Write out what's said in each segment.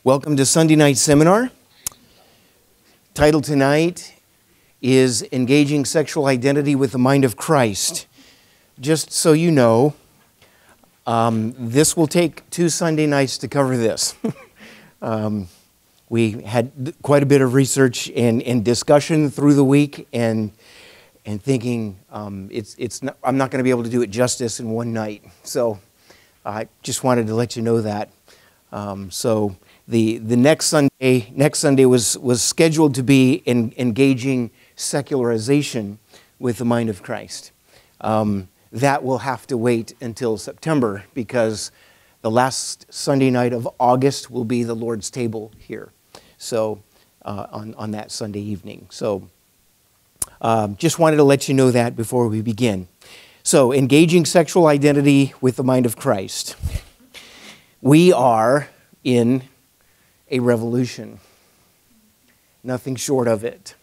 Welcome to Sunday night seminar. Title tonight is Engaging Sexual Identity with the Mind of Christ. Just so you know, this will take 2 Sunday nights to cover this. We had quite a bit of research and discussion through the week, and thinking I'm not going to be able to do it justice in one night. So I just wanted to let you know that. So the next Sunday was scheduled to be engaging secularization with the mind of Christ. That will have to wait until September, because the last Sunday night of August will be the Lord's table here. So on that Sunday evening. So just wanted to let you know that before we begin. So engaging sexual identity with the mind of Christ. We are in a revolution. Nothing short of it.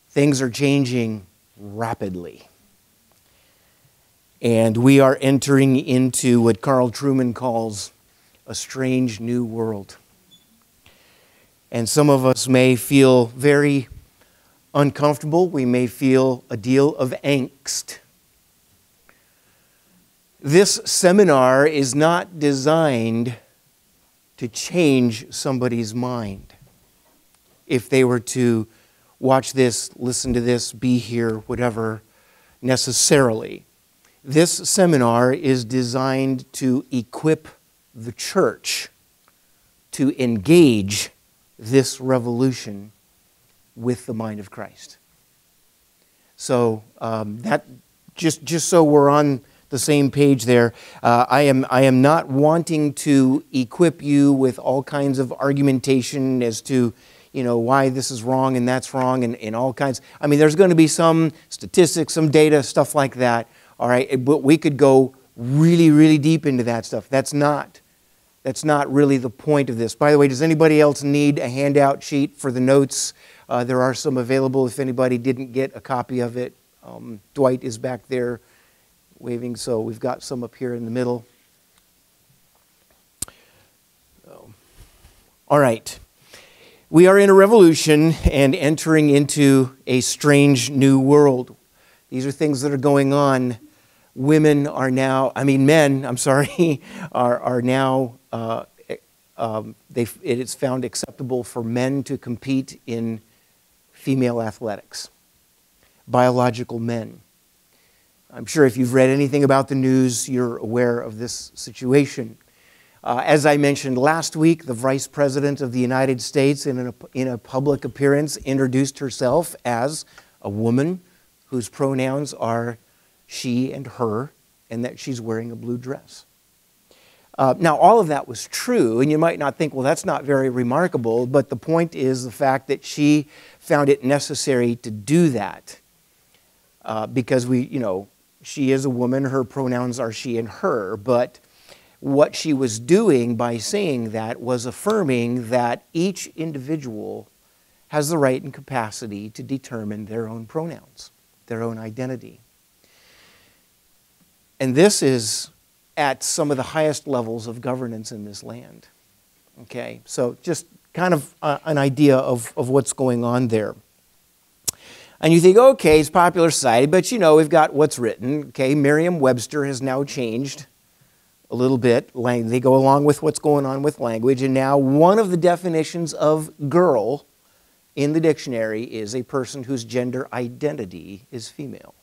Things are changing rapidly. And we are entering into what Carl Trueman calls a strange new world. And some of us may feel very uncomfortable. We may feel a deal of angst. This seminar is not designed to change somebody's mind. If they were to watch this, listen to this, be here, whatever, necessarily. This seminar is designed to equip the church to engage this revolution with the mind of Christ. So that just so we're on the same page there. I am not wanting to equip you with all kinds of argumentation as to, why this is wrong and that's wrong and all kinds. I mean, there's going to be some statistics, some data, stuff like that. All right, but we could go really, really deep into that stuff. That's not really the point of this. By the way, does anybody else need a handout sheet for the notes? There are some available if anybody didn't get a copy of it. Dwight is back there waving, so we've got some up here in the middle. All right. We are in a revolution and entering into a strange new world. These are things that are going on. Men, are now, it is found acceptable for men to compete in female athletics. Biological men. I'm sure if you've read anything about the news, you're aware of this situation. As I mentioned last week, the Vice President of the United States, in a public appearance, introduced herself as a woman whose pronouns are she and her, and that she's wearing a blue dress. Now, all of that was true, and you might not think, well, that's not very remarkable, but the point is the fact that she found it necessary to do that because she is a woman, her pronouns are she and her, but what she was doing by saying that was affirming that each individual has the right and capacity to determine their own pronouns, their own identity. And this is at some of the highest levels of governance in this land. Okay, so just kind of an idea of what's going on there. And you think, okay, it's popular society, but we've got what's written. Okay, Merriam-Webster has now changed a little bit. They go along with what's going on with language, and now one of the definitions of girl in the dictionary is a person whose gender identity is female.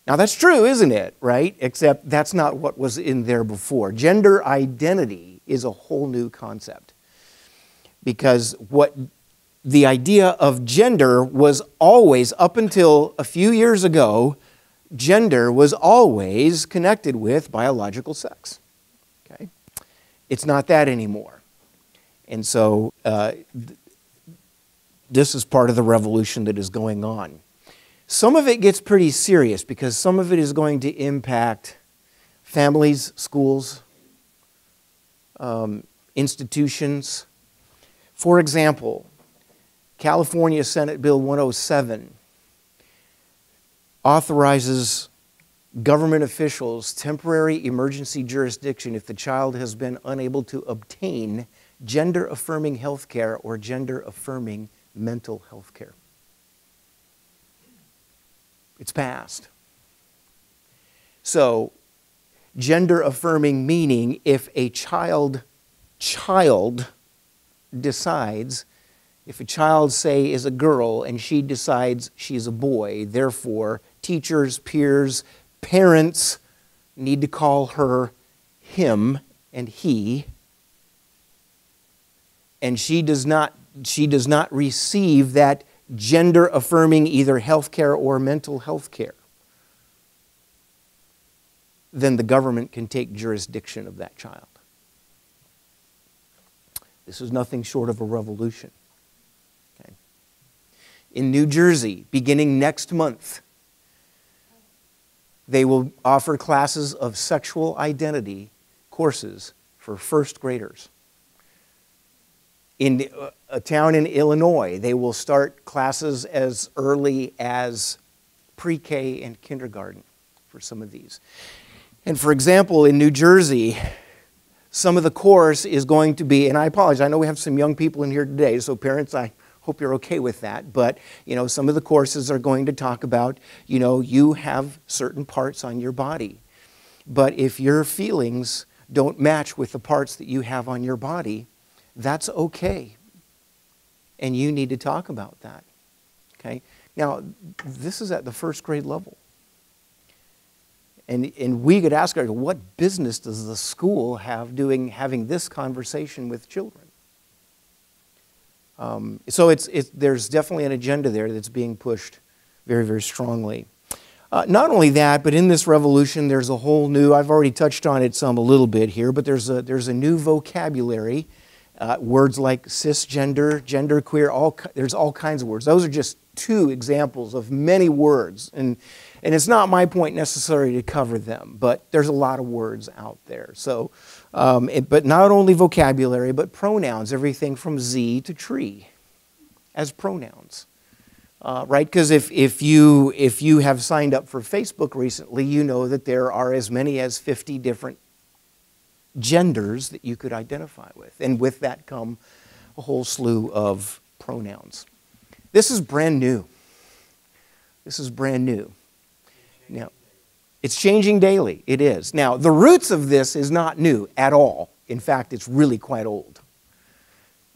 Now that's true, isn't it? Right? Except that's not what was in there before. Gender identity is a whole new concept. Because what the idea of gender was always, up until a few years ago, gender was always connected with biological sex. Okay? It's not that anymore. And so this is part of the revolution that is going on. Some of it gets pretty serious because some of it is going to impact families, schools, institutions. For example, California Senate Bill 107 authorizes government officials temporary emergency jurisdiction if the child has been unable to obtain gender-affirming health care or gender-affirming mental health care. It's passed. So, gender-affirming meaning if a child decides, if a child, say, is a girl and she decides she's a boy, therefore teachers, peers, parents need to call her him and he, and she does not receive that gender-affirming either health care or mental health care, then the government can take jurisdiction of that child. This is nothing short of a revolution. Okay. In New Jersey, beginning next month, they will offer classes of sexual identity courses for first graders. In a town in Illinois, they will start classes as early as pre-K and kindergarten for some of these. And for example, in New Jersey, some of the course is going to be, and I apologize, I know we have some young people in here today, so parents, I hope you're okay with that, but some of the courses are going to talk about, you have certain parts on your body. But if your feelings don't match with the parts that you have on your body, that's okay. And you need to talk about that. Okay? Now, this is at the first grade level. And we could ask ourselves, what business does the school have having this conversation with children? So there's definitely an agenda there that's being pushed very, very strongly. Not only that, but in this revolution, there's a whole new, I've already touched on it a little bit here, but there's a new vocabulary. Words like cisgender, genderqueer, there's all kinds of words. Those are just two examples of many words. And it's not my point necessarily to cover them, but there's a lot of words out there. So, but not only vocabulary, but pronouns, everything from Z to tree as pronouns. Right? Because if you have signed up for Facebook recently, you know that there are as many as 50 different genders that you could identify with. And with that come a whole slew of pronouns. This is brand new. This is brand new. Now, it's changing daily. It is. Now, the roots of this is not new at all. In fact, it's really quite old.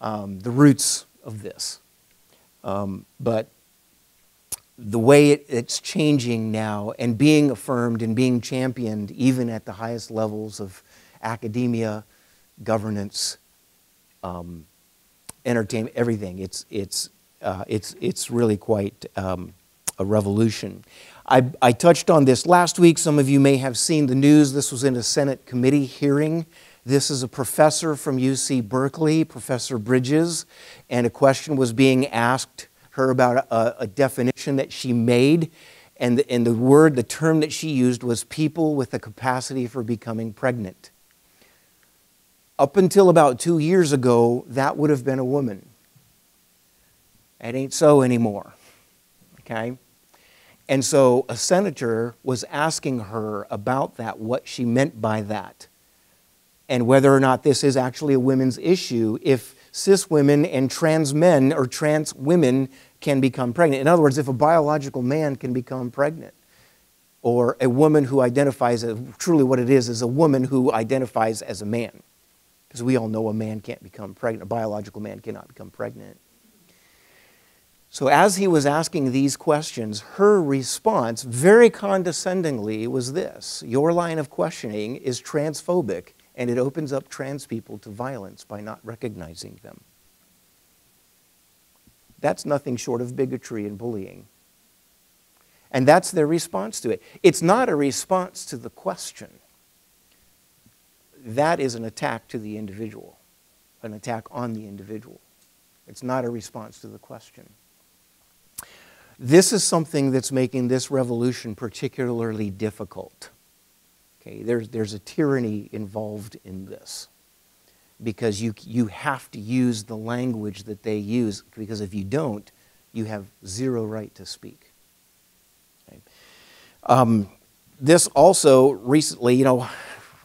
The roots of this. But the way it's changing now and being affirmed and being championed even at the highest levels of academia, governance, entertainment, everything. It's really quite a revolution. I touched on this last week. Some of you may have seen the news. This was in a Senate committee hearing. This is a professor from UC Berkeley, Professor Bridges, and a question was being asked her about a definition that she made, and the term that she used was people with the capacity for becoming pregnant. Up until about 2 years ago, that would have been a woman. It ain't so anymore, okay? And so a senator was asking her about that, what she meant by that, and whether or not this is actually a women's issue if cis women and trans men or trans women can become pregnant. In other words, if a biological man can become pregnant, or a woman who identifies as, truly what it is a woman who identifies as a man. Because we all know a man can't become pregnant, a biological man cannot become pregnant. So as he was asking these questions, her response, very condescendingly, was this: your line of questioning is transphobic, and it opens up trans people to violence by not recognizing them. That's nothing short of bigotry and bullying. And that's their response to it. It's not a response to the question. That is an attack to the individual, an attack on the individual. It's not a response to the question. This is something that's making this revolution particularly difficult. Okay, there's a tyranny involved in this because you have to use the language that they use, because if you don't, you have zero right to speak. Okay. this also recently, you know,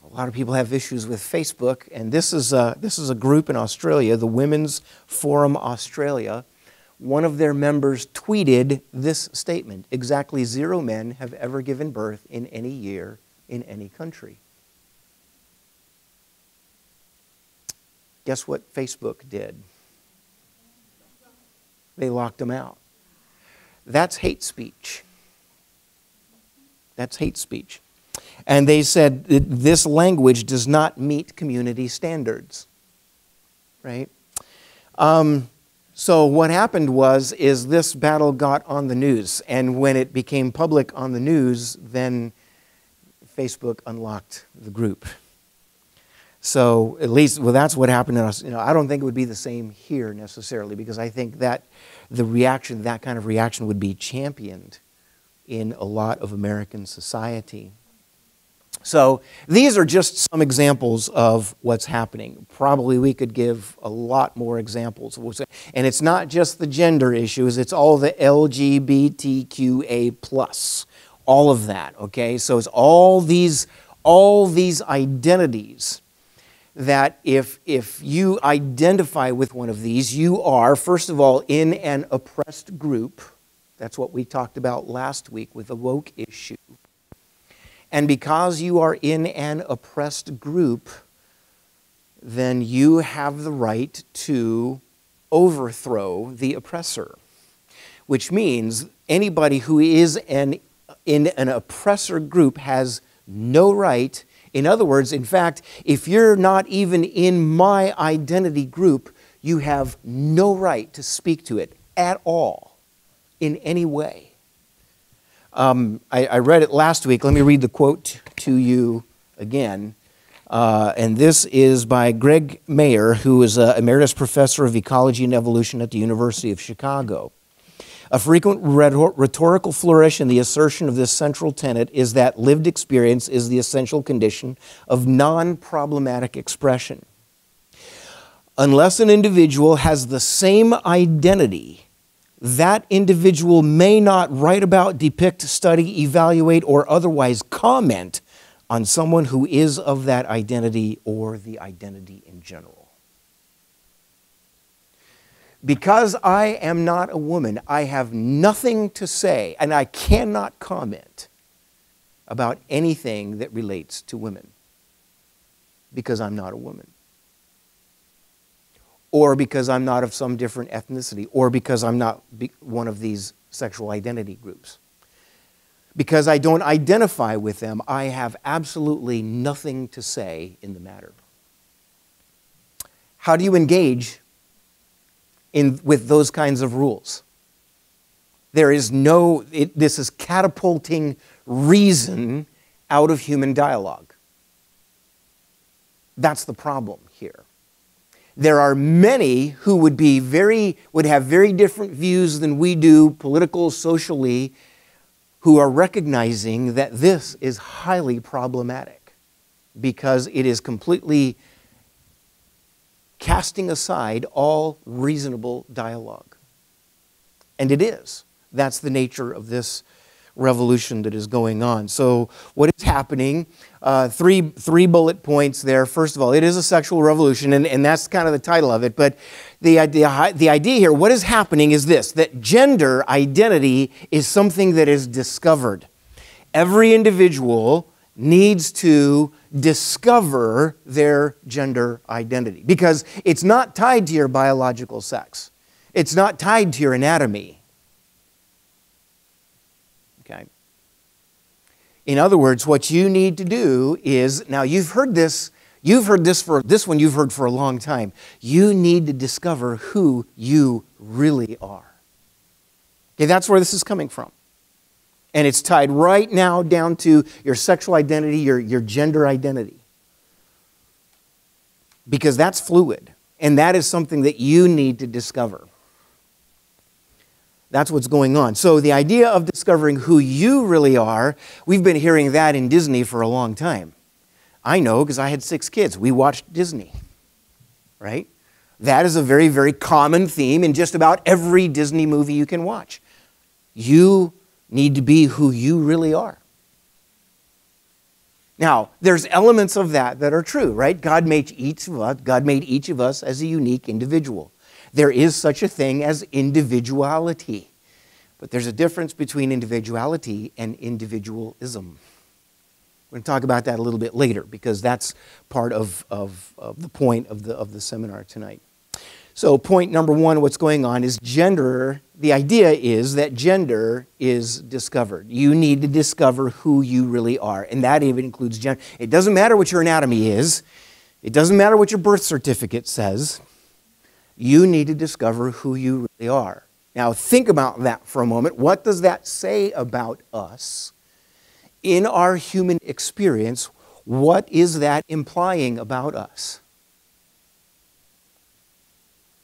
a lot of people have issues with Facebook, and this is a group in Australia, the Women's Forum Australia. One of their members tweeted this statement: exactly 0 men have ever given birth in any year in any country. Guess what Facebook did? They locked them out. That's hate speech. That's hate speech. And they said that this language does not meet community standards, right? So what happened is this battle got on the news, and when it became public on the news, then Facebook unlocked the group. So at least, well, that's what happened in us. You know, I don't think it would be the same here necessarily, because I think that that kind of reaction would be championed in a lot of American society. So these are just some examples of what's happening. Probably we could give a lot more examples. And it's not just the gender issues, it's all the LGBTQA+, all of that, okay? So it's all these identities that if you identify with one of these, you are, first of all, in an oppressed group. That's what we talked about last week with the woke issue. And because you are in an oppressed group, then you have the right to overthrow the oppressor. Which means anybody who is in an oppressor group has no right. In other words, in fact, if you're not even in my identity group, you have no right to speak to it at all, in any way. I read it last week. Let me read the quote to you again. And this is by Greg Mayer, who is an emeritus professor of ecology and evolution at the University of Chicago. A frequent rhetorical flourish in the assertion of this central tenet is that lived experience is the essential condition of non-problematic expression. Unless an individual has the same identity, that individual may not write about, depict, study, evaluate, or otherwise comment on someone who is of that identity or the identity in general. Because I am not a woman, I have nothing to say, and I cannot comment about anything that relates to women, because I'm not a woman. Or because I'm not of some different ethnicity, or because I'm not one of these sexual identity groups. Because I don't identify with them, I have absolutely nothing to say in the matter. How do you engage with those kinds of rules? There is this is catapulting reason out of human dialogue. That's the problem here. There are many who would have very different views than we do, political, socially, who are recognizing that this is highly problematic because it is completely casting aside all reasonable dialogue. And it is. That's the nature of this revolution that is going on. So what is happening? Three bullet points there. First of all, it is a sexual revolution, and that's kind of the title of it. But the idea here, what is happening is this, that gender identity is something that is discovered. Every individual needs to discover their gender identity because it's not tied to your biological sex. It's not tied to your anatomy. Okay. In other words, what you need to do is, now you've heard this for a long time. You need to discover who you really are. Okay, that's where this is coming from. And it's tied right now down to your sexual identity, your gender identity. Because that's fluid. And that is something that you need to discover. That's what's going on. So the idea of discovering who you really are, we've been hearing that in Disney for a long time. I know because I had 6 kids. We watched Disney, right? That is a very, very common theme in just about every Disney movie you can watch. You need to be who you really are. Now, there's elements of that that are true, right? God made each of us as a unique individual. There is such a thing as individuality. But there's a difference between individuality and individualism. We're going to talk about that a little bit later because that's part of the point of the seminar tonight. So point number one, what's going on is gender. The idea is that gender is discovered. You need to discover who you really are, and that even includes gender. It doesn't matter what your anatomy is. It doesn't matter what your birth certificate says. You need to discover who you really are. Now think about that for a moment. What does that say about us? In our human experience, what is that implying about us?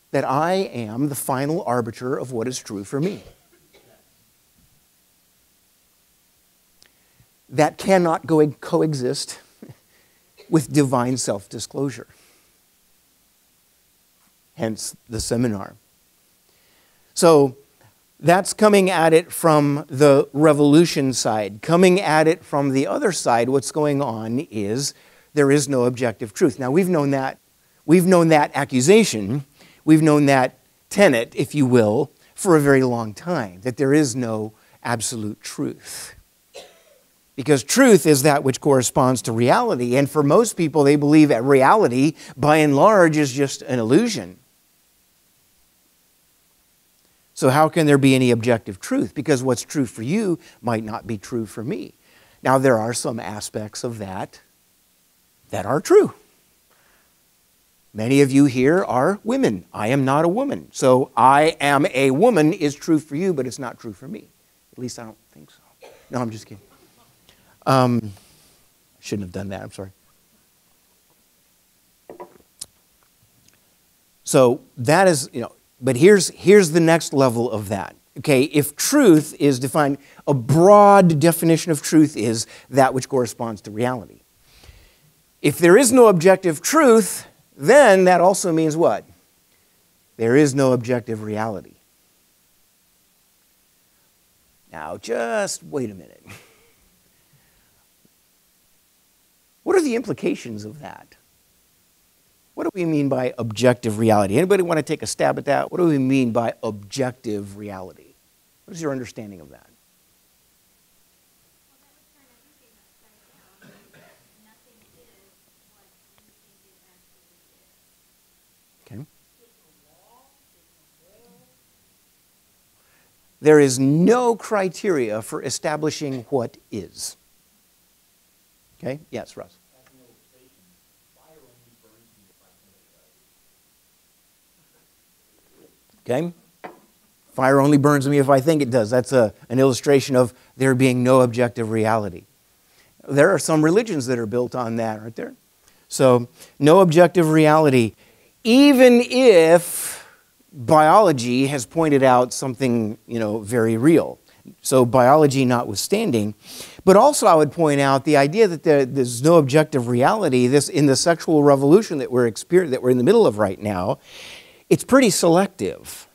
That I am the final arbiter of what is true for me. That cannot coexist with divine self-disclosure. Hence the seminar. So that's coming at it from the revolution side. Coming at it from the other side, what's going on is there is no objective truth. Now we've known that accusation. We've known that tenet, if you will, for a very long time, that there is no absolute truth. Because truth is that which corresponds to reality, and for most people, they believe that reality, by and large, is just an illusion. So how can there be any objective truth? Because what's true for you might not be true for me. Now, there are some aspects of that are true. Many of you here are women. I am not a woman. So I am a woman is true for you, but it's not true for me. At least I don't think so. No, I'm just kidding. I shouldn't have done that. I'm sorry. So that is, but here's the next level of that. Okay, if truth is defined, a broad definition of truth is that which corresponds to reality. If there is no objective truth, then that also means what? There is no objective reality. Now, just wait a minute. What are the implications of that? What do we mean by objective reality? Anybody want to take a stab at that? What do we mean by objective reality? What is your understanding of that? Okay. There is no criteria for establishing what is. Okay? Yes, Russ. Okay? Fire only burns me if I think it does. That's an illustration of there being no objective reality. There are some religions that are built on that, aren't there? So, no objective reality. Even if biology has pointed out something, very real. So, biology notwithstanding. But also I would point out the idea that there's no objective reality. This in the sexual revolution that we're in the middle of right now, it's pretty selective.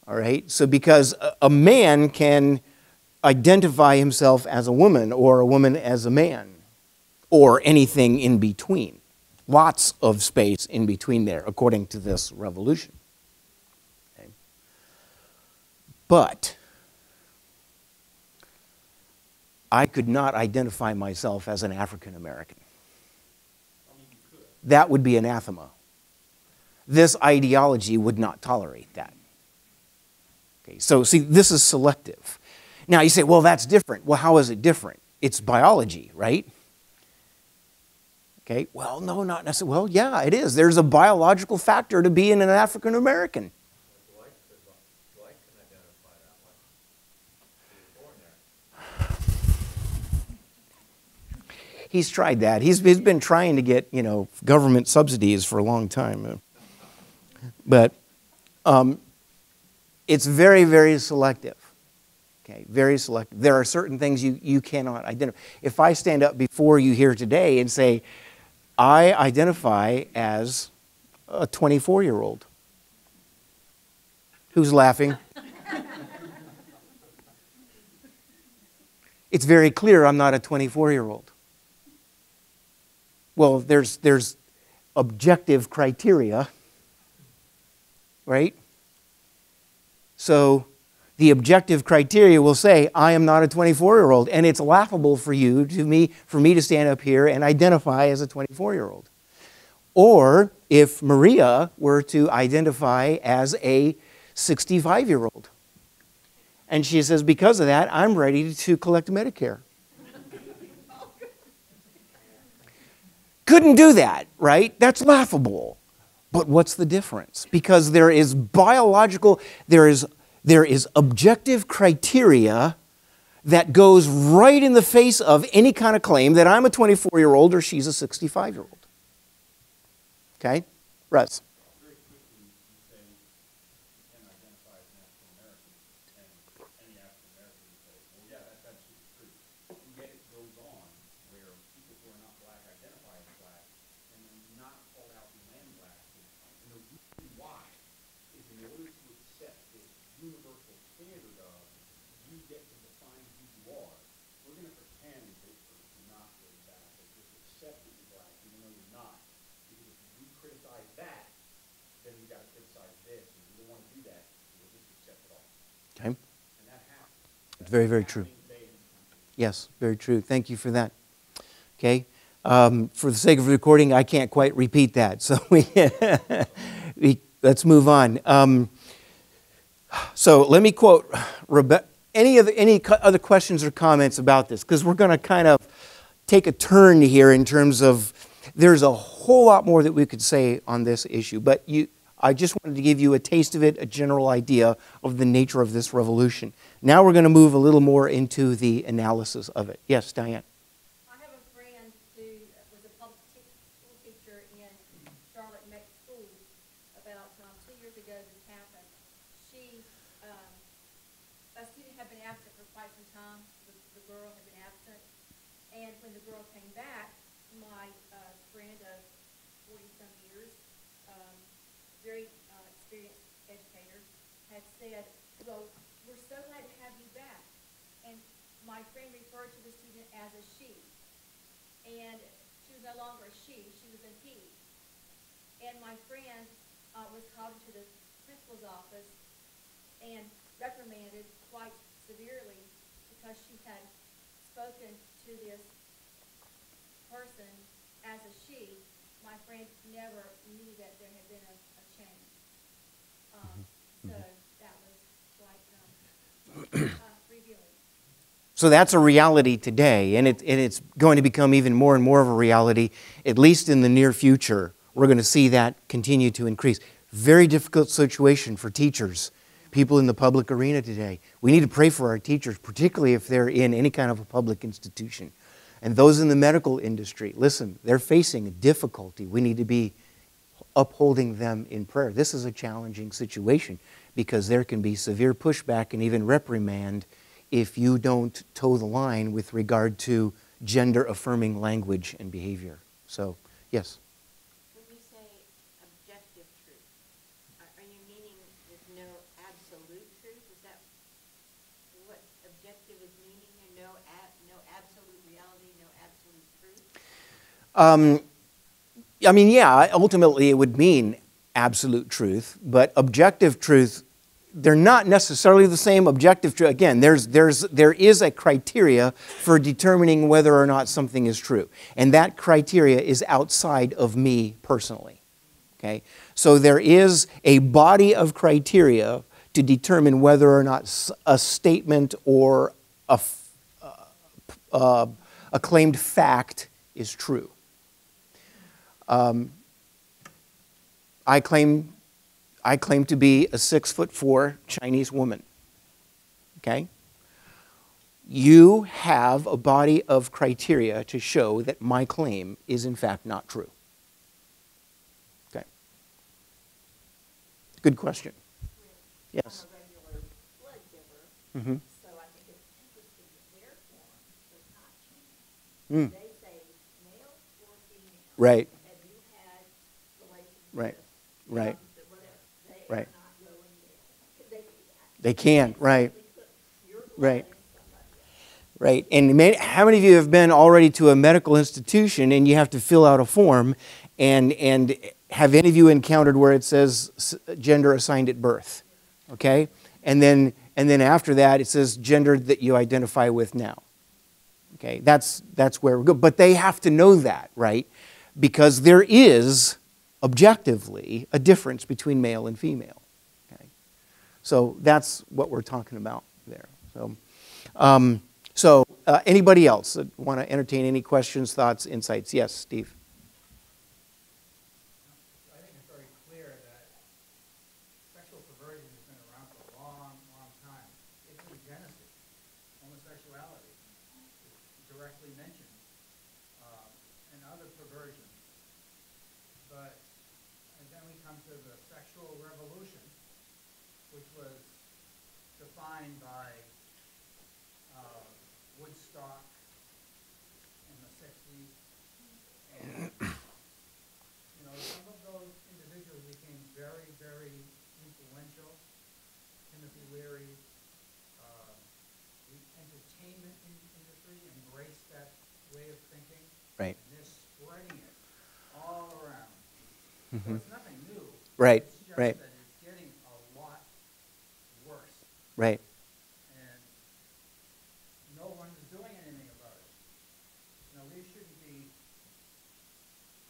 All right? So because a man can identify himself as a woman or a woman as a man or anything in between. Lots of space in between there, according to this revolution. Okay. But I could not identify myself as an African American. That would be anathema. This ideology would not tolerate that. Okay, so see, this is selective. Now you say, well, that's different. Well, how is it different? It's biology, right? Okay, well, no, not necessarily. Well, yeah, it is. There's a biological factor to being an African American. He's tried that. He's been trying to get, government subsidies for a long time. But it's very, very selective. Okay, very selective. There are certain things you cannot identify. If I stand up before you here today and say, I identify as a 24-year-old. Who's laughing? It's very clear I'm not a 24-year-old. Well, there's objective criteria, right? So the objective criteria will say, I am not a 24-year-old, and it's laughable for me to stand up here and identify as a 24-year-old. Or if Maria were to identify as a 65-year-old, and she says, because of that, I'm ready to collect Medicare. Couldn't do that, right? That's laughable. But what's the difference? Because there is objective criteria that goes right in the face of any kind of claim that I'm a 24-year-old or she's a 65-year-old. Okay? Russ. Very quickly, you say you can identify as an African American, and any African American would say, well, yeah, that's absolutely true. And yet it goes on where people who are not black identify as black and they're not called out in land black. And the reason why is in order to accept this universal standard of you get to define who you are, we're going to pretend that you're not really that, but just accept that you're black even though you're not. Because if we criticize that, then we got to criticize this, and we don't want to do that. We'll just accept it all. Okay. And that happens. It's very, very true. Yes, very true. Thank you for that. Okay. For the sake of recording, I can't quite repeat that. So let's move on. So let me quote Rebecca. Any other questions or comments about this? Because we're going to kind of take a turn here in terms of there's a whole lot more that we could say on this issue. But I just wanted to give you a taste of it, a general idea of the nature of this revolution. Now we're going to move a little more into the analysis of it. Yes, Diane. I have a friend who was a public school teacher in Charlotte Meck School. About 2 years ago this happened. A student had been absent for quite some time. The girl had been absent. And when the girl came back, my friend of 40-some years, very experienced educator, had said, well, we're so glad to have you back. And my friend referred to the student as a she. And she was no longer a she was a he. And my friend was called into the principal's office and reprimanded quite severely because she had spoken to this person as a she. My friend never knew that there had been a change. So that was quite revealing. So that's a reality today, and it's going to become even more and more of a reality, at least in the near future. We're going to see that continue to increase. Very difficult situation for teachers, people in the public arena today. We need to pray for our teachers, particularly if they're in any kind of a public institution. And those in the medical industry, listen, they're facing a difficulty. We need to be upholding them in prayer. This is a challenging situation because there can be severe pushback and even reprimand if you don't toe the line with regard to gender-affirming language and behavior. So, yes? When you say objective truth, are you meaning there's no absolute truth? Is that what objective is meaning? No absolute reality, no absolute truth? I mean, yeah, ultimately it would mean absolute truth, but objective truth, they're not necessarily the same. Objective truth, again, there is a criteria for determining whether or not something is true, and that criteria is outside of me personally. Okay, so there is a body of criteria to determine whether or not a statement or a claimed fact is true. I claim to be a 6'4" Chinese woman. Okay? You have a body of criteria to show that my claim is in fact not true. Okay. Good question. Yes. I'm a regular blood giver, Mm-hmm. so I think it's interesting that their form does not change. They say male or female. Right. Have you had relations Right. with Right. whatever. They Right. are not going there. They do that. They can't. Right. They put your blood Right. in somebody else. right? And how many of you have been already to a medical institution and you have to fill out a form, and have any of you encountered where it says gender assigned at birth? Okay? And then after that it says gender that you identify with now. Okay? That's where we go. But they have to know that, right? Because there is objectively a difference between male and female. Okay? So that's what we're talking about there. So, anybody else that want to entertain any questions, thoughts, insights? Yes, Steve. I think it's very clear that sexual perversion has been around for a long, long time. It's in Genesis. Homosexuality is directly mentioned, and other perversions. But and then we come to the sexual revolution, which was defined by Woodstock in the 60s. And, some of those individuals became very, very influential. Timothy Leary, the entertainment industry embraced that way of thinking. Right. And they're spreading it all around. So it's nothing new. Right, It's just right. that it's getting a lot worse. Right. And no one is doing anything about it. We shouldn't be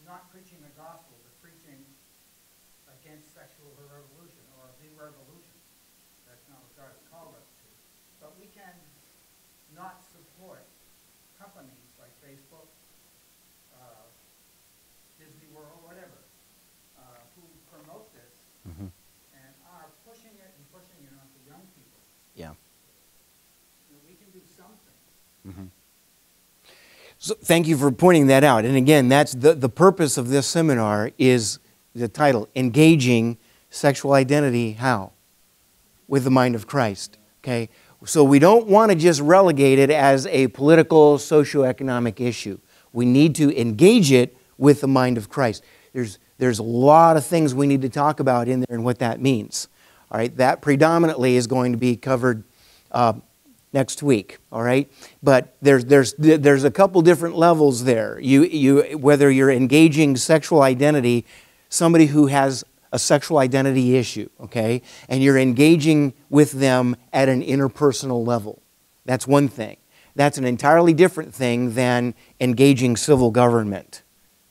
not preaching the gospel, but preaching against sexual revolution or the revolution. That's not what God has called us to. But we can not support companies like Facebook, Disney World, whatever, who promote this and are pushing it onto young people. Yeah. We can do something. So thank you for pointing that out. And again, that's the purpose of this seminar is the title, Engaging Sexual Identity, How? With the Mind of Christ. Okay? So we don't want to just relegate it as a political, socioeconomic issue. We need to engage it with the mind of Christ. There's a lot of things we need to talk about in there and what that means. All right? That predominantly is going to be covered next week, all right? But there's a couple different levels there. Whether you're engaging sexual identity, somebody who has a sexual identity issue, okay? And you're engaging with them at an interpersonal level. That's one thing. That's an entirely different thing than engaging civil government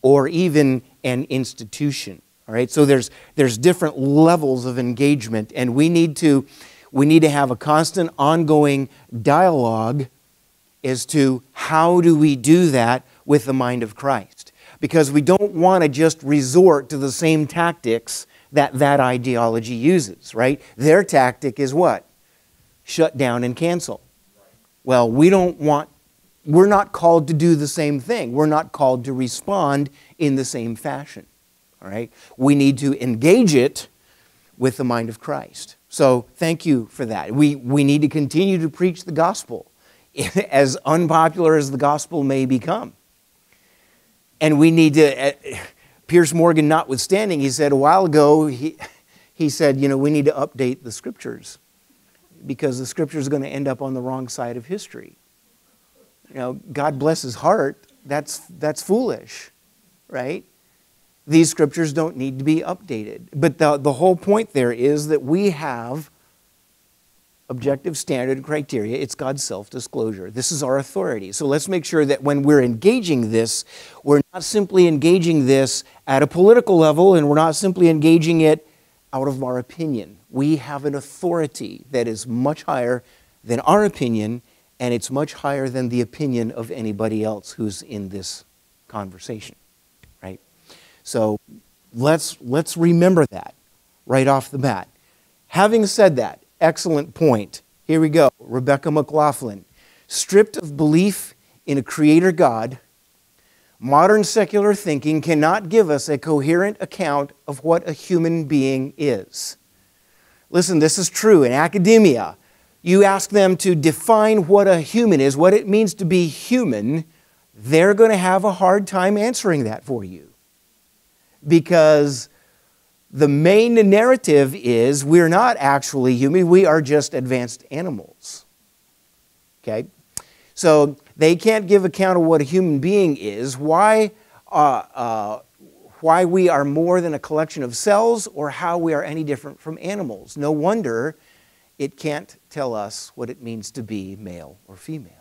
or even an institution, all right? So there's different levels of engagement, and we need to have a constant, ongoing dialogue as to how do we do that with the mind of Christ. Because we don't want to just resort to the same tactics that ideology uses, right? Their tactic is what? Shut down and cancel. Well, we're not called to do the same thing. We're not called to respond in the same fashion, all right? We need to engage it with the mind of Christ. So thank you for that. We need to continue to preach the gospel, as unpopular as the gospel may become. And we need to, Pierce Morgan notwithstanding, he said a while ago, he said, we need to update the scriptures because the scriptures are going to end up on the wrong side of history. God bless his heart, that's foolish, right? These scriptures don't need to be updated. But the whole point there is that we have objective standard criteria. It's God's self-disclosure. This is our authority. So let's make sure that when we're engaging this, we're not simply engaging this at a political level, and we're not simply engaging it out of our opinion. We have an authority that is much higher than our opinion, and it's much higher than the opinion of anybody else who's in this conversation, right? So let's remember that right off the bat. Having said that, excellent point. Here we go. Rebecca McLaughlin. Stripped of belief in a creator God, modern secular thinking cannot give us a coherent account of what a human being is. Listen, this is true in academia. You ask them to define what a human is, what it means to be human, they're going to have a hard time answering that for you. Because the main narrative is we're not actually human, we are just advanced animals. Okay? So they can't give account of what a human being is, why we are more than a collection of cells, or how we are any different from animals. No wonder it can't tell us what it means to be male or female.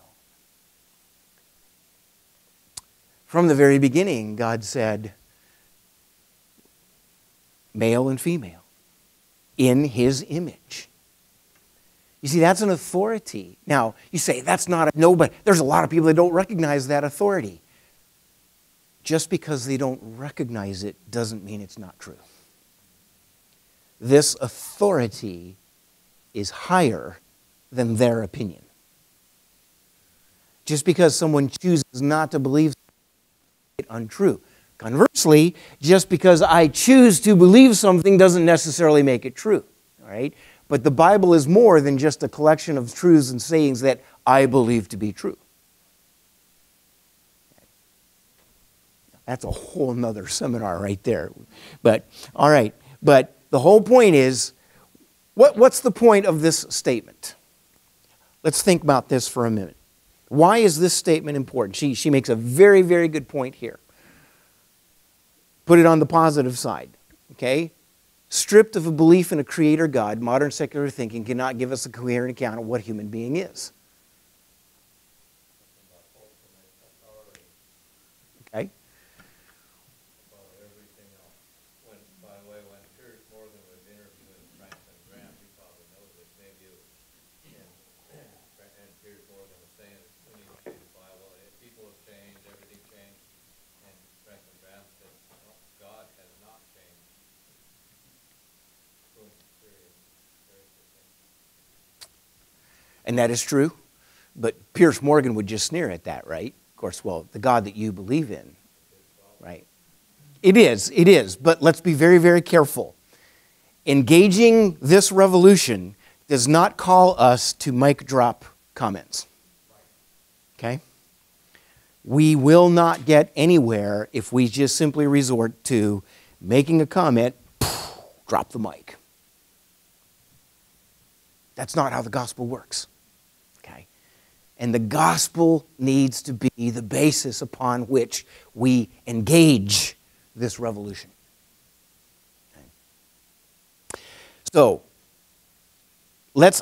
From the very beginning, God said, male and female, in His image. You see, that's an authority. Now, you say, that's not a no, but there's a lot of people that don't recognize that authority. Just because they don't recognize it doesn't mean it's not true. This authority is higher than their opinion. Just because someone chooses not to believe it untrue. Conversely, just because I choose to believe something doesn't necessarily make it true. All right? But the Bible is more than just a collection of truths and sayings that I believe to be true. That's a whole nother seminar right there. But, all right. But the whole point is, what's the point of this statement? Let's think about this for a minute. Why is this statement important? She makes a very, very good point here. Put it on the positive side, okay? Stripped of a belief in a creator God, modern secular thinking cannot give us a coherent account of what a human being is. Okay? And that is true, but Pierce Morgan would just sneer at that, right? Of course, well, the God that you believe in, right? It is, but let's be very, very careful. Engaging this revolution does not call us to mic drop comments, okay? We will not get anywhere if we just simply resort to making a comment, drop the mic. That's not how the gospel works. Okay? And the gospel needs to be the basis upon which we engage this revolution. Okay? So,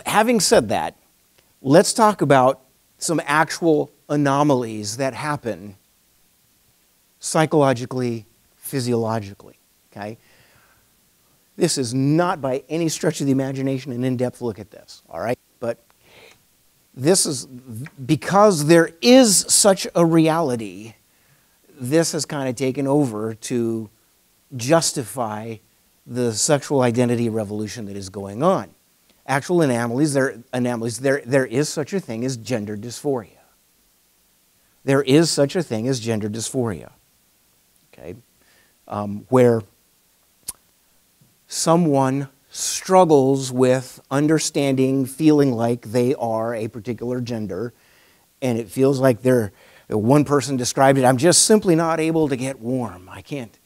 having said that, let's talk about some actual anomalies that happen psychologically, physiologically. Okay? This is not by any stretch of the imagination an in-depth look at this, all right? But this is, because there is such a reality, this has kind of taken over to justify the sexual identity revolution that is going on. Actual anomalies, there is such a thing as gender dysphoria. There is such a thing as gender dysphoria, okay? Where someone struggles with understanding, feeling like they are a particular gender, and it feels like one person described it, I'm just simply not able to get warm. I can't,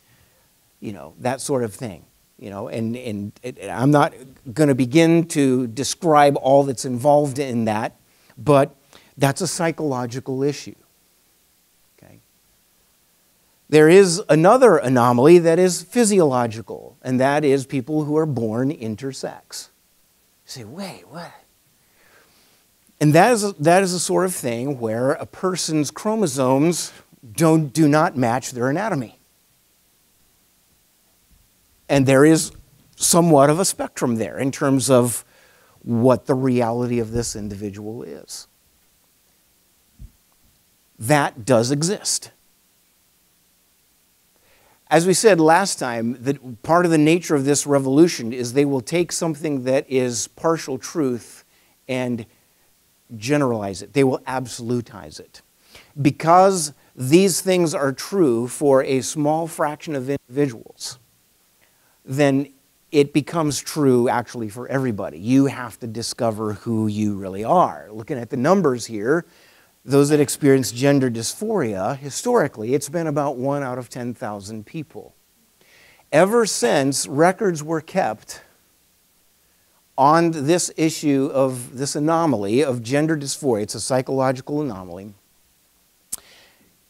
that sort of thing. And I'm not going to begin to describe all that's involved in that, but that's a psychological issue. There is another anomaly that is physiological, and that is people who are born intersex. You say, wait, what? And that is a sort of thing where a person's chromosomes do not match their anatomy. And there is somewhat of a spectrum there in terms of what the reality of this individual is. That does exist. As we said last time, that part of the nature of this revolution is they will take something that is partial truth and generalize it. They will absolutize it. Because these things are true for a small fraction of individuals, then it becomes true actually for everybody. You have to discover who you really are. Looking at the numbers here, those that experience gender dysphoria, historically, it's been about 1 out of 10,000 people. Ever since records were kept on this issue of this anomaly of gender dysphoria. It's a psychological anomaly.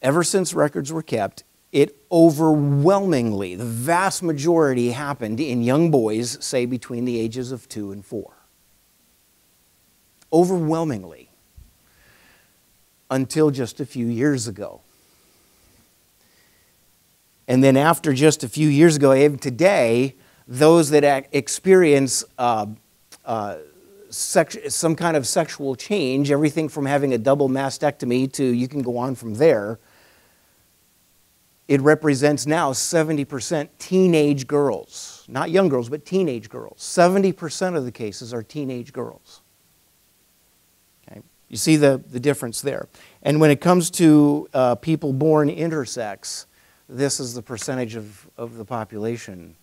Ever since records were kept, it overwhelmingly, the vast majority happened in young boys, say between the ages of 2 and 4. Overwhelmingly. Until just a few years ago. And then after just a few years ago, even today, those that experience some kind of sexual change, everything from having a double mastectomy to you can go on from there, it represents now 70% teenage girls. Not young girls, but teenage girls. 70% of the cases are teenage girls. Okay? You see the difference there. And when it comes to people born intersex, this is the percentage of the population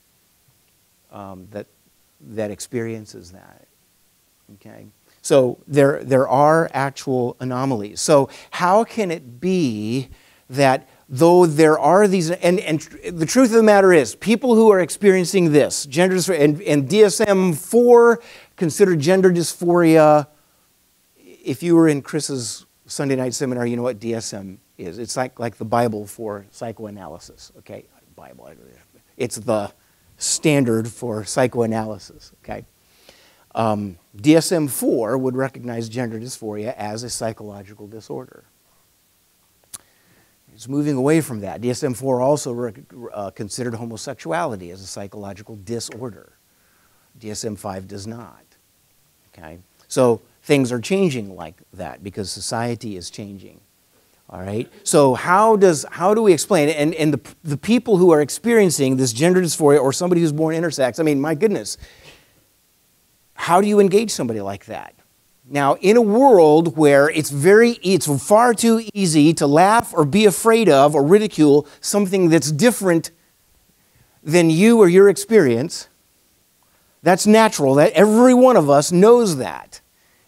that experiences that. Okay? So there are actual anomalies. So how can it be that though there are these, and the truth of the matter is, people who are experiencing this, gender dysphoria, and DSM-4 considered gender dysphoria, if you were in Chris's Sunday night seminar, you know what DSM is. It's like the Bible for psychoanalysis, okay? Bible, it's the standard for psychoanalysis, okay? DSM-4 would recognize gender dysphoria as a psychological disorder. It's moving away from that. DSM-4 also considered homosexuality as a psychological disorder. DSM-5 does not. Okay? So things are changing like that because society is changing. All right? So how do we explain it? And the people who are experiencing this gender dysphoria or somebody who's born intersex, I mean, my goodness, how do you engage somebody like that? Now, in a world where it's far too easy to laugh or be afraid of or ridicule something that's different than you or your experience, that's natural. That every one of us knows that.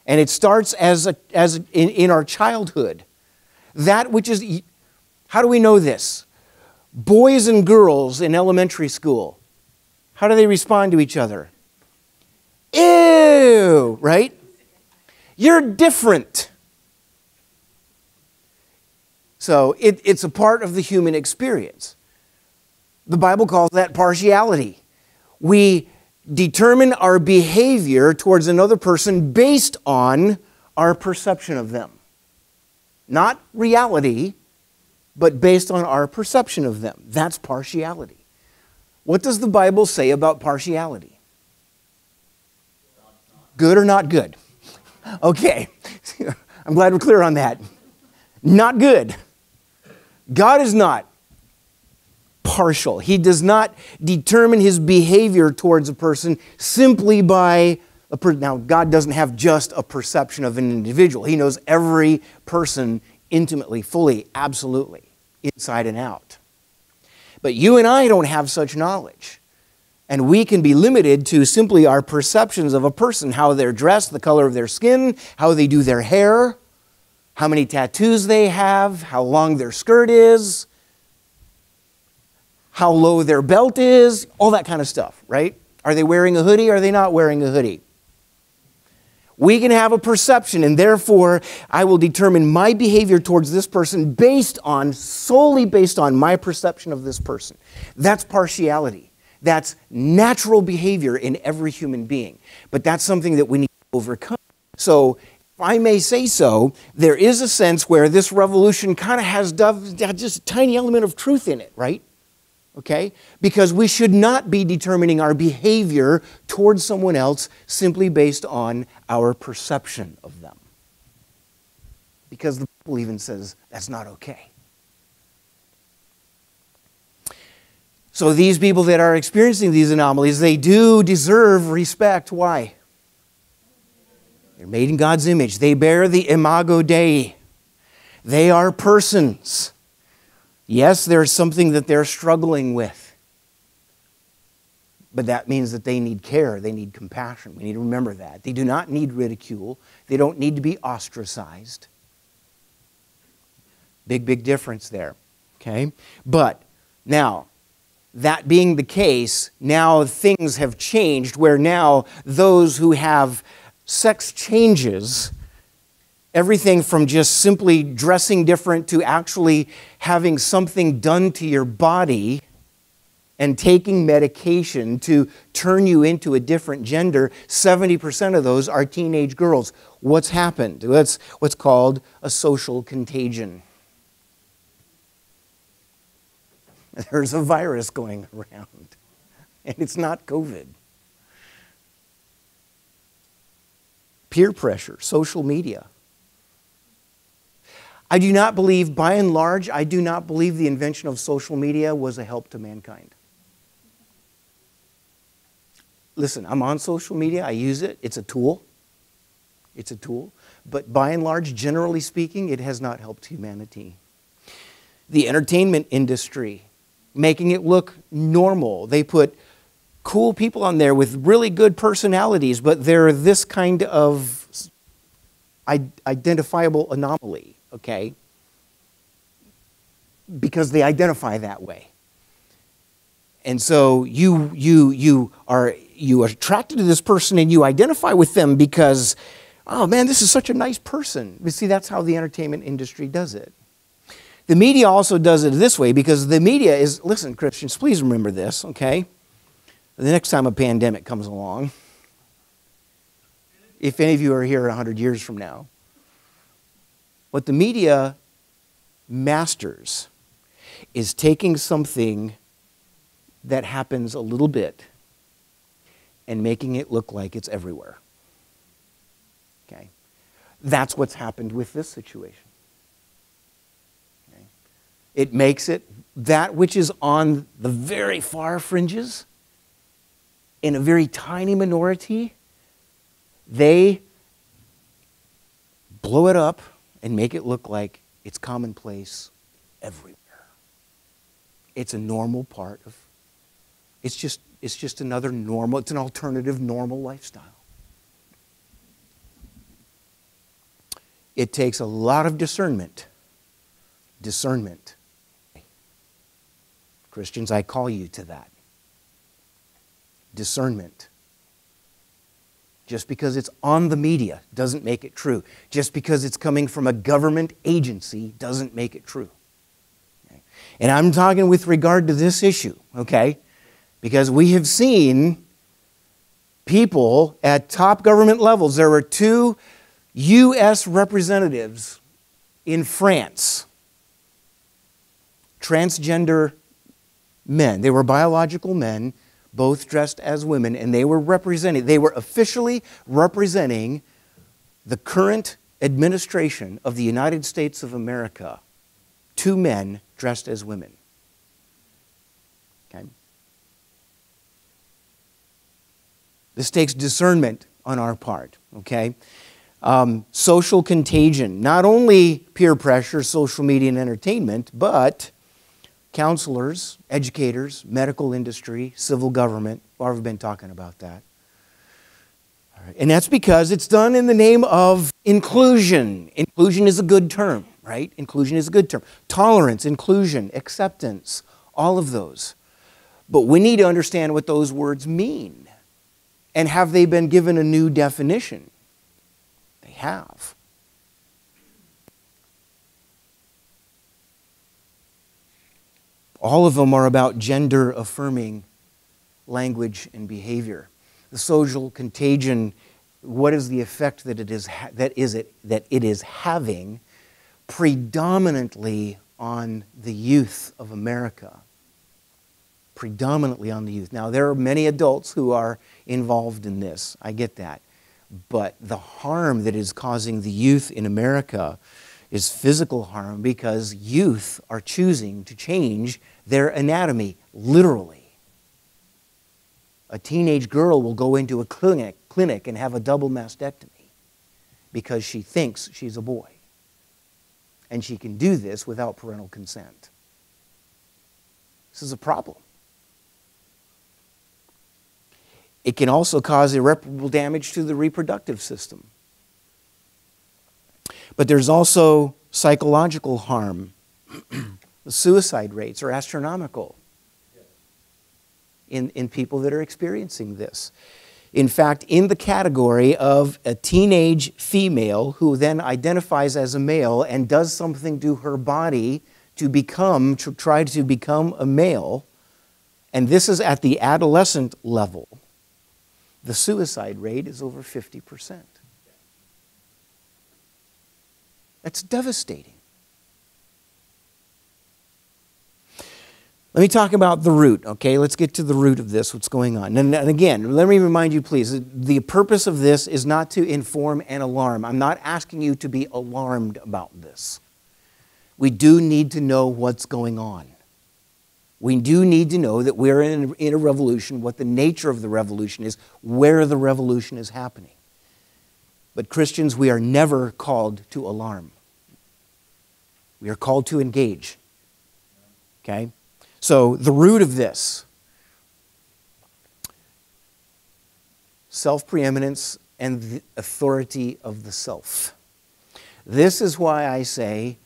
And it starts in our childhood. That which is, how do we know this? Boys and girls in elementary school, how do they respond to each other? Ew, right? You're different. So it's a part of the human experience. The Bible calls that partiality. We determine our behavior towards another person based on our perception of them. Not reality, but based on our perception of them. That's partiality. What does the Bible say about partiality? Good or not good? Okay, I'm glad we're clear on that. Not good. God is not partial. He does not determine his behavior towards a person simply by a person. Now, God doesn't have just a perception of an individual. He knows every person intimately, fully, absolutely, inside and out. But you and I don't have such knowledge. And we can be limited to simply our perceptions of a person, how they're dressed, the color of their skin, how they do their hair, how many tattoos they have, how long their skirt is, how low their belt is, all that kind of stuff, right? Are they wearing a hoodie? Are they not wearing a hoodie? We can have a perception, and therefore I will determine my behavior towards this person solely based on my perception of this person. That's partiality. That's natural behavior in every human being. But that's something that we need to overcome. So, if I may say so, there is a sense where this revolution kind of has just a tiny element of truth in it, right? Okay? Because we should not be determining our behavior towards someone else simply based on our perception of them. Because the Bible even says that's not okay. So these people that are experiencing these anomalies, they do deserve respect. Why? They're made in God's image. They bear the imago Dei. They are persons. Yes, there's something that they're struggling with. But that means that they need care. They need compassion. We need to remember that. They do not need ridicule. They don't need to be ostracized. Big, big difference there. Okay? But now, that being the case, now things have changed where now those who have sex changes, everything from just simply dressing different to actually having something done to your body and taking medication to turn you into a different gender, 70% of those are teenage girls. What's happened? That's what's called a social contagion. There's a virus going around, and it's not COVID. Peer pressure, social media. I do not believe, by and large, I do not believe the invention of social media was a help to mankind. Listen, I'm on social media. I use it. It's a tool. It's a tool. But by and large, generally speaking, it has not helped humanity. The entertainment industry, making it look normal. They put cool people on there with really good personalities, but they're this kind of identifiable anomaly, okay? Because they identify that way. And so you are attracted to this person and you identify with them because, oh man, this is such a nice person. You see, that's how the entertainment industry does it. The media also does it this way because the media is, listen, Christians, please remember this, okay? The next time a pandemic comes along, if any of you are here 100 years from now, what the media masters is taking something that happens a little bit and making it look like it's everywhere. Okay? That's what's happened with this situation. Okay? It makes it that which is on the very far fringes, in a very tiny minority, they blow it up and make it look like it's commonplace everywhere. It's a normal part of, it's just another normal, it's an alternative normal lifestyle. It takes a lot of discernment. Discernment. Christians, I call you to that. Discernment. Just because it's on the media doesn't make it true. Just because it's coming from a government agency doesn't make it true. Okay? And I'm talking with regard to this issue, okay? Because we have seen people at top government levels. There were 2 U.S. representatives in France, transgender men. They were biological men, both dressed as women, and they were officially representing the current administration of the United States of America. 2 men dressed as women. Okay? This takes discernment on our part, okay? Social contagion, not only peer pressure, social media, and entertainment, but counselors, educators, medical industry, civil government. We've been talking about that. All right. And that's because it's done in the name of inclusion. Inclusion is a good term, right? Inclusion is a good term. Tolerance, inclusion, acceptance, all of those. But we need to understand what those words mean. And have they been given a new definition? They have. All of them are about gender-affirming language and behavior. The social contagion, what is the effect that it is having predominantly on the youth of America? Predominantly on the youth. Now, there are many adults who are involved in this. I get that. But the harm that is causing the youth in America is physical harm because youth are choosing to change their anatomy, literally. A teenage girl will go into a clinic and have a double mastectomy because she thinks she's a boy. And she can do this without parental consent. This is a problem. It can also cause irreparable damage to the reproductive system. But there's also psychological harm. The suicide rates are astronomical. in people that are experiencing this. In fact, in the category of a teenage female who then identifies as a male and does something to her body to try to become a male, and this is at the adolescent level, the suicide rate is over 50%. That's devastating. Let me talk about the root, okay? Let's get to the root of this, what's going on. And again, let me remind you, please, the purpose of this is not to inform and alarm. I'm not asking you to be alarmed about this. We do need to know what's going on. We do need to know that we're in a revolution, what the nature of the revolution is, where the revolution is happening. But Christians, we are never called to alarm. We are called to engage. Okay? So the root of this, self-preeminence and the authority of the self. This is why I say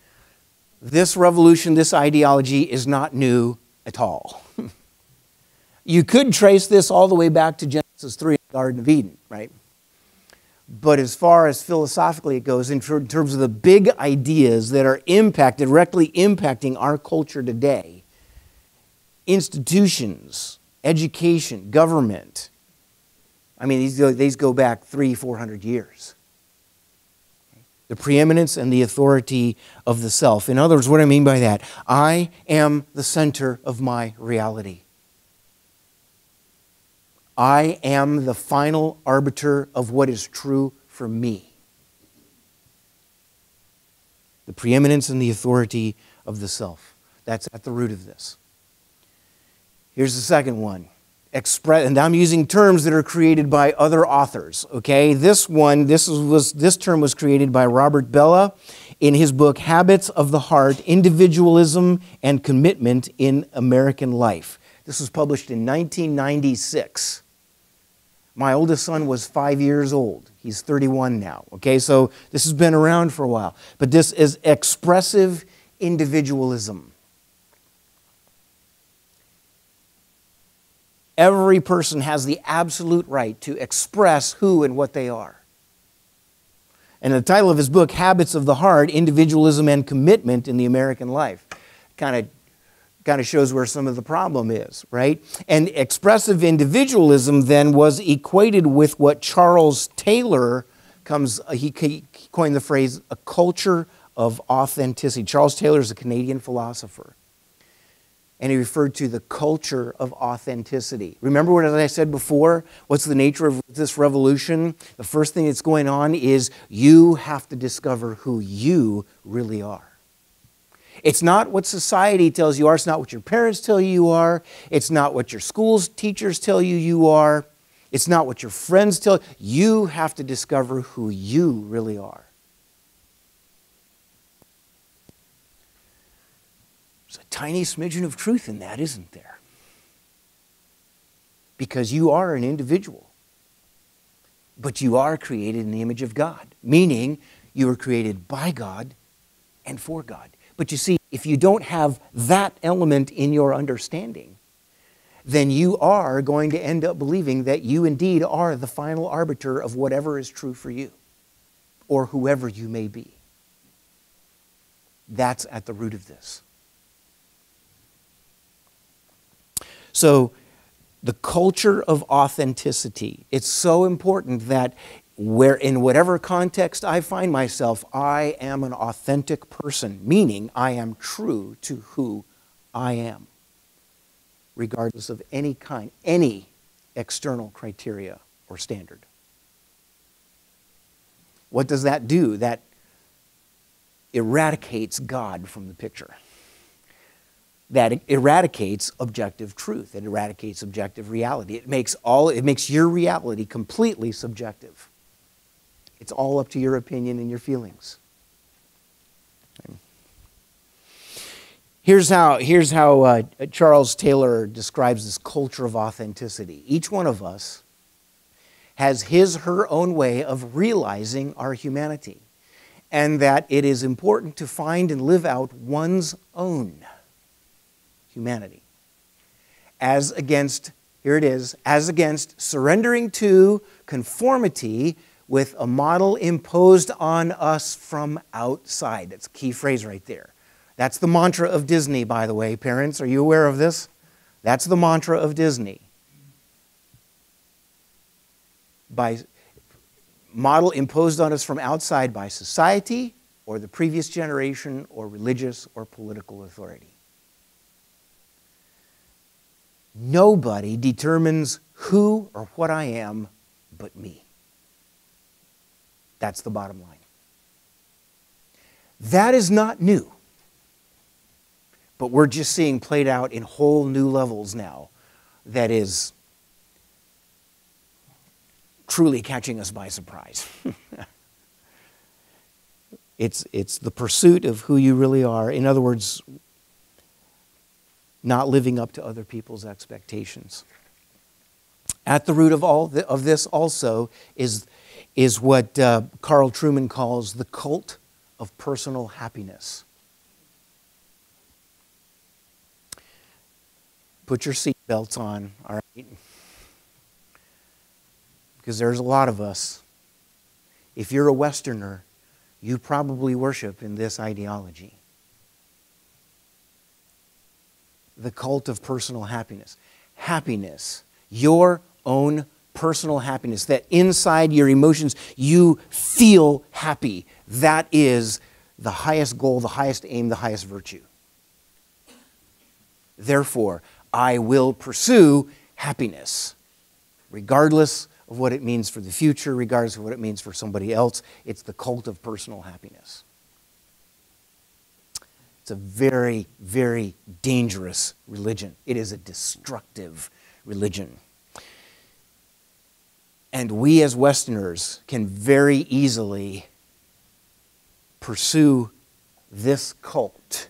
this revolution, this ideology is not new at all. You could trace this all the way back to Genesis 3 in the Garden of Eden, right? But as far as philosophically it goes, in terms of the big ideas that are directly impacting our culture today, institutions, education, government, I mean, these go back 300-400 years. The preeminence and the authority of the self. In other words, what do I mean by that? I am the center of my reality. I am the final arbiter of what is true for me. The preeminence and the authority of the self. That's at the root of this. Here's the second one. And I'm using terms that are created by other authors, okay? This term was created by Robert Bellah in his book, Habits of the Heart, Individualism and Commitment in American Life. This was published in 1996. My oldest son was 5 years old. He's 31 now, okay? So this has been around for a while. But this is expressive individualism. Every person has the absolute right to express who and what they are. And the title of his book, Habits of the Heart, Individualism and Commitment in the American Life, kind of shows where some of the problem is, right? And expressive individualism then was equated with what Charles Taylor he coined the phrase, a culture of authenticity. Charles Taylor is a Canadian philosopher. And he referred to the culture of authenticity. Remember what I said before? What's the nature of this revolution? The first thing that's going on is you have to discover who you really are. It's not what society tells you are. It's not what your parents tell you you are. It's not what your school's teachers tell you you are. It's not what your friends tell you. You have to discover who you really are. There's a tiny smidgen of truth in that, isn't there? Because you are an individual. But you are created in the image of God, meaning you were created by God and for God. But you see, if you don't have that element in your understanding, then you are going to end up believing that you indeed are the final arbiter of whatever is true for you, or whoever you may be. That's at the root of this. So, the culture of authenticity, it's so important that in whatever context I find myself, I am an authentic person, meaning I am true to who I am, regardless of any external criteria or standard. What does that do? That eradicates God from the picture. That eradicates objective truth. It eradicates objective reality. It makes your reality completely subjective. It's all up to your opinion and your feelings. Here's how Charles Taylor describes this culture of authenticity. Each one of us has her own way of realizing our humanity, and that it is important to find and live out one's own humanity as against here it is, as against surrendering to conformity with a model imposed on us from outside. That's a key phrase right there. That's the mantra of Disney, by the way. Parents, are you aware of this? That's the mantra of Disney. By model imposed on us from outside by society or the previous generation or religious or political authority. Nobody determines who or what I am but me. That's the bottom line. That is not new. But we're just seeing played out in whole new levels now that is truly catching us by surprise. It's the pursuit of who you really are. In other words, not living up to other people's expectations. At the root of this also is what Carl Trueman calls the cult of personal happiness. Put your seatbelts on, all right? Because there's a lot of us. If you're a Westerner, you probably worship in this ideology. The cult of personal happiness. Happiness, your own personal happiness, that inside your emotions you feel happy. That is the highest goal, the highest aim, the highest virtue. Therefore, I will pursue happiness, regardless of what it means for the future, regardless of what it means for somebody else. It's the cult of personal happiness. It's a very, very dangerous religion. It is a destructive religion. And we as Westerners can very easily pursue this cult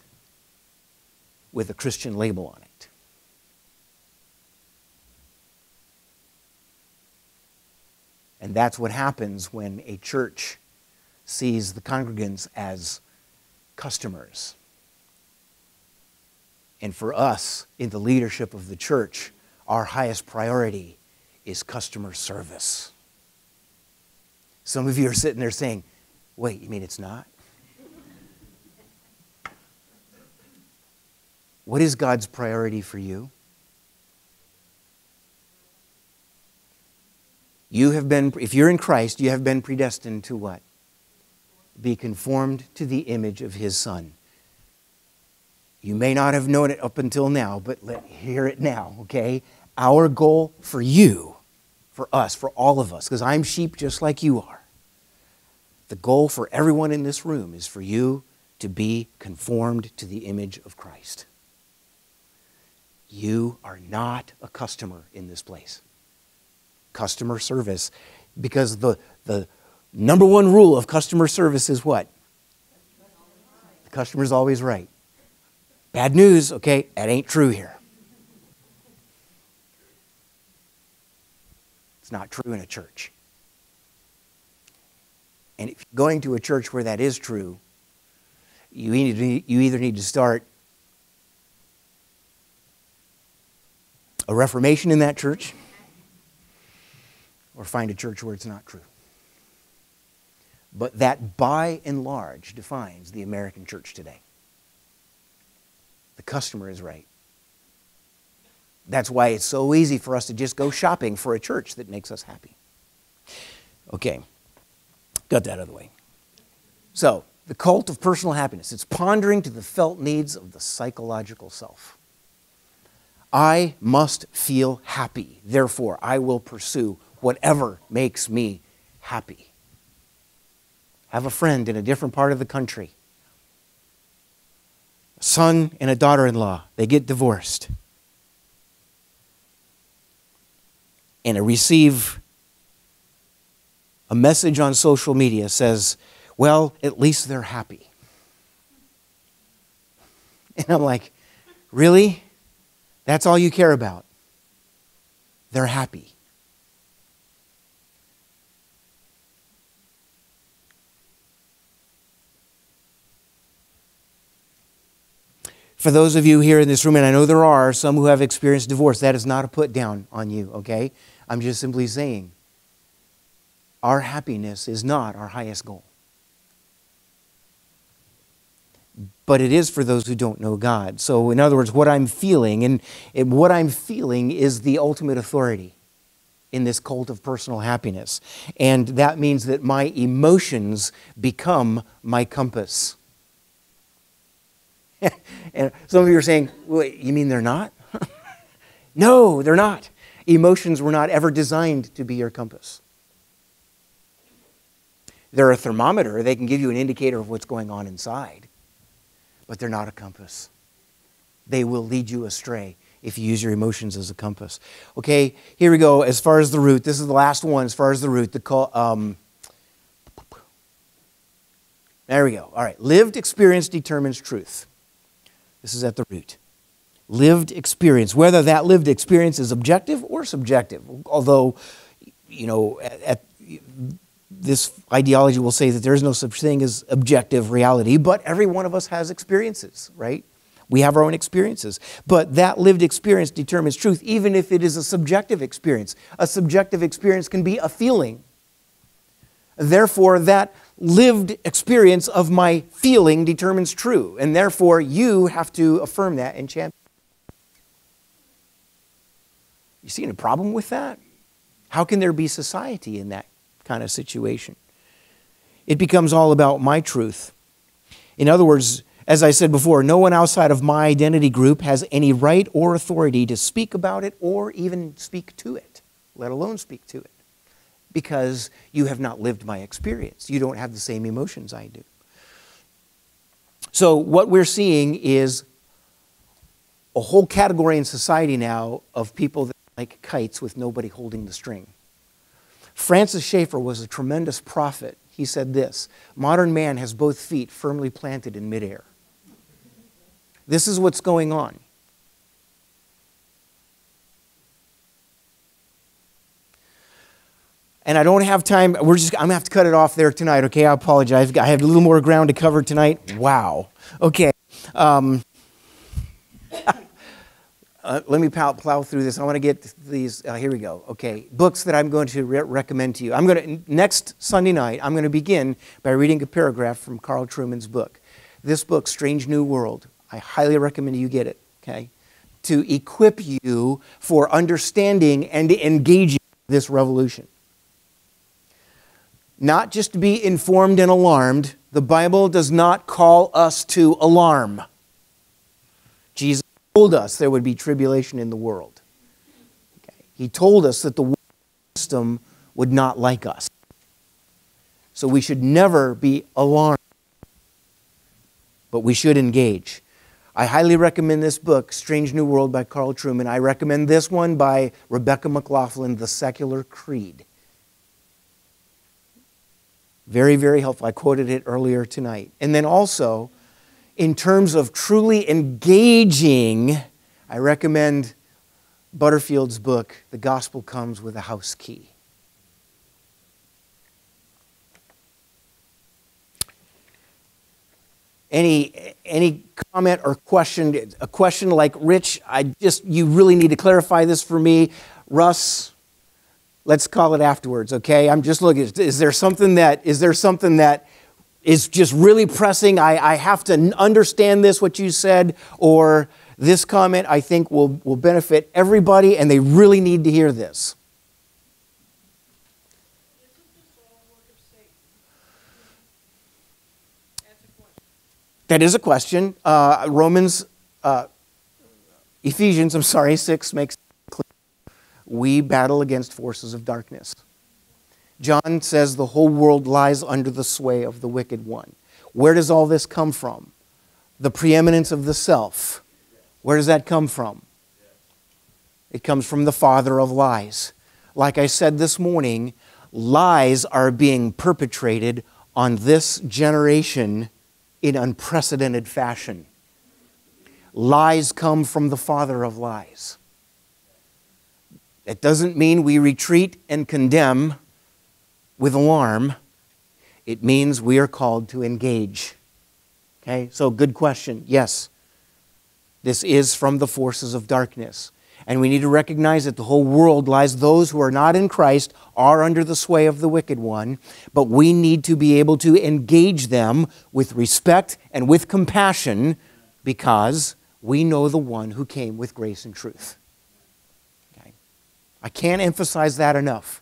with a Christian label on it. And that's what happens when a church sees the congregants as customers. And for us, in the leadership of the church, our highest priority is customer service. Some of you are sitting there saying, wait, you mean it's not? What is God's priority for you? You have been, if you're in Christ, you have been predestined to what? Be conformed to the image of His Son. You may not have known it up until now, but hear it now, okay? Our goal for you, for us, for all of us, because I'm sheep just like you are. The goal for everyone in this room is for you to be conformed to the image of Christ. You are not a customer in this place. Customer service, because the number one rule of customer service is what? The customer's always right. Bad news, okay, that ain't true here. It's not true in a church. And if you're going to a church where that is true, you either need to start a reformation in that church, or find a church where it's not true. But that, by and large, defines the American church today. The customer is right. That's why it's so easy for us to just go shopping for a church that makes us happy. Okay, got that out of the way. So, the cult of personal happiness. It's pondering to the felt needs of the psychological self. I must feel happy. Therefore, I will pursue whatever makes me happy. Have a friend in a different part of the country. A son and a daughter-in-law. They get divorced. And I receive a message on social media says, well, at least they're happy. And I'm like, really? That's all you care about? They're happy. For those of you here in this room, and I know there are some who have experienced divorce, that is not a put down on you, okay? I'm just simply saying, our happiness is not our highest goal. But it is for those who don't know God. So in other words, what I'm feeling, and what I'm feeling is the ultimate authority in this cult of personal happiness. And that means that my emotions become my compass. And some of you are saying, wait, you mean they're not? No, they're not. Emotions were not ever designed to be your compass. They're a thermometer. They can give you an indicator of what's going on inside. But they're not a compass. They will lead you astray if you use your emotions as a compass. Okay, here we go. As far as the root, this is the last one. As far as the root, there we go. All right, lived experience determines truth. This is at the root. Lived experience, whether that lived experience is objective or subjective. Although, you know, this ideology will say that there is no such thing as objective reality, but every one of us has experiences, right? We have our own experiences. But that lived experience determines truth, even if it is a subjective experience. A subjective experience can be a feeling. Therefore, that lived experience of my feeling determines true. And therefore, you have to affirm that and champion. You see any problem with that? How can there be society in that kind of situation? It becomes all about my truth. In other words, as I said before, no one outside of my identity group has any right or authority to speak about it or even speak to it, let alone speak to it, because you have not lived my experience. You don't have the same emotions I do. So what we're seeing is a whole category in society now of people that are like kites with nobody holding the string. Francis Schaeffer was a tremendous prophet. He said this: modern man has both feet firmly planted in midair. This is what's going on. And I don't have time. I'm going to have to cut it off there tonight, okay? I apologize. I have a little more ground to cover tonight. Wow. Okay. Let me plow through this. I want to get these. Here we go. Okay. Books that I'm going to recommend to you. Next Sunday night, I'm going to begin by reading a paragraph from Carl Trueman's book. This book, Strange New World, I highly recommend you get it, okay, to equip you for understanding and engaging this revolution. Not just to be informed and alarmed. The Bible does not call us to alarm. Jesus told us there would be tribulation in the world. Okay. He told us that the world system would not like us. So we should never be alarmed, but we should engage. I highly recommend this book, Strange New World by Carl Trueman. I recommend this one by Rebecca McLaughlin, The Secular Creed. Very, very helpful. I quoted it earlier tonight. And then also, in terms of truly engaging, I recommend Butterfield's book, The Gospel Comes with a House Key. Any comment or question? A question like, Rich, you really need to clarify this for me. Russ, let's call it afterwards, okay? I'm just looking. Is there something that is just really pressing? I have to understand this, what you said, or this comment I think will benefit everybody, and they really need to hear this. That is a question. Ephesians 6 makes it clear. We battle against forces of darkness. John says the whole world lies under the sway of the wicked one. Where does all this come from? The preeminence of the self. Where does that come from? It comes from the father of lies. Like I said this morning, lies are being perpetrated on this generation in unprecedented fashion. Lies come from the father of lies. That doesn't mean we retreat and condemn with alarm. It means we are called to engage. Okay, so good question. Yes. This is from the forces of darkness. And we need to recognize that the whole world lies, those who are not in Christ are under the sway of the wicked one, but we need to be able to engage them with respect and with compassion because we know the one who came with grace and truth. Okay? I can't emphasize that enough.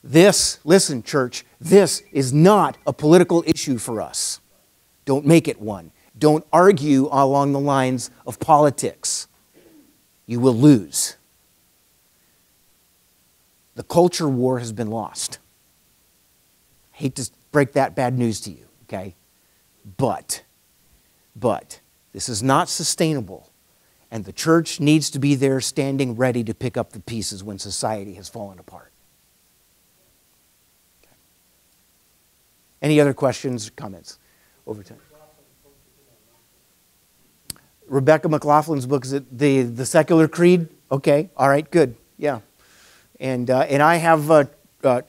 This, listen, church, this is not a political issue for us. Don't make it one. Don't argue along the lines of politics. You will lose. The culture war has been lost. I hate to break that bad news to you, okay? But this is not sustainable, and the church needs to be there standing ready to pick up the pieces when society has fallen apart. Okay. Any other questions or comments? Over time. Rebecca McLaughlin's book, is it the Secular Creed? Okay, all right, good, yeah. And I have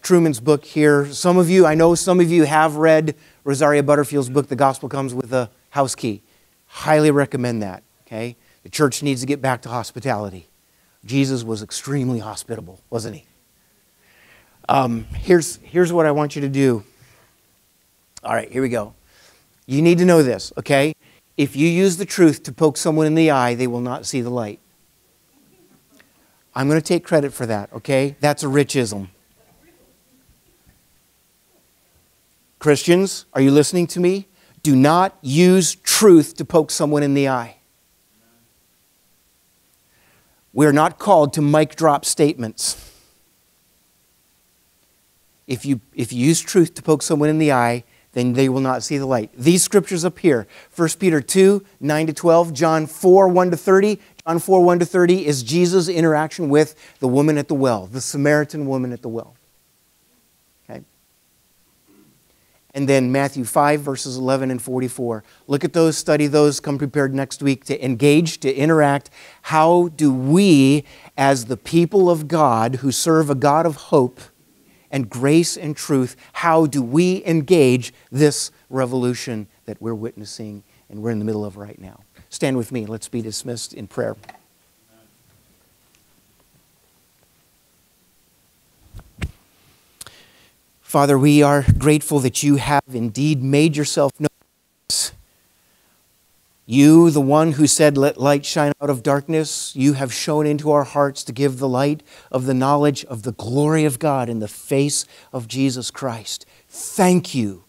Truman's book here. I know some of you have read Rosaria Butterfield's book, The Gospel Comes with a House Key. Highly recommend that, okay? The church needs to get back to hospitality. Jesus was extremely hospitable, wasn't he? Here's what I want you to do. All right, here we go. You need to know this, okay? If you use the truth to poke someone in the eye, they will not see the light. I'm going to take credit for that, okay? That's a Richism. Christians, are you listening to me? Do not use truth to poke someone in the eye. We're not called to mic drop statements. If you use truth to poke someone in the eye, then they will not see the light. These scriptures up here, 1 Peter 2, 9-12, John 4, 1-30. John 4, 1-30 is Jesus' interaction with the woman at the well, the Samaritan woman at the well. Okay? And then Matthew 5, verses 11 and 44. Look at those, study those, come prepared next week to engage, to interact. How do we, as the people of God who serve a God of hope, and grace and truth, how do we engage this revolution that we're witnessing and we're in the middle of right now? Stand with me. Let's be dismissed in prayer. Father, we are grateful that you have indeed made yourself known to us. You, the one who said, "Let light shine out of darkness," you have shone into our hearts to give the light of the knowledge of the glory of God in the face of Jesus Christ. Thank you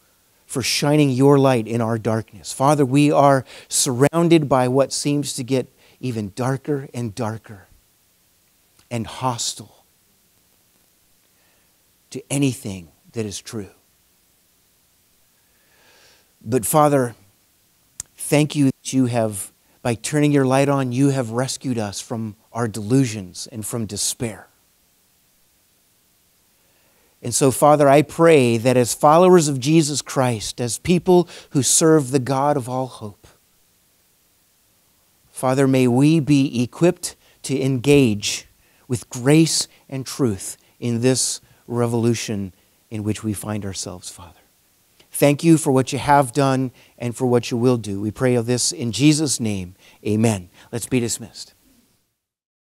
for shining your light in our darkness. Father, we are surrounded by what seems to get even darker and darker and hostile to anything that is true. But Father, thank you that you have, by turning your light on, you have rescued us from our delusions and from despair. And so, Father, I pray that as followers of Jesus Christ, as people who serve the God of all hope, Father, may we be equipped to engage with grace and truth in this revolution in which we find ourselves, Father. Thank you for what you have done and for what you will do. We pray of this in Jesus' name. Amen. Let's be dismissed.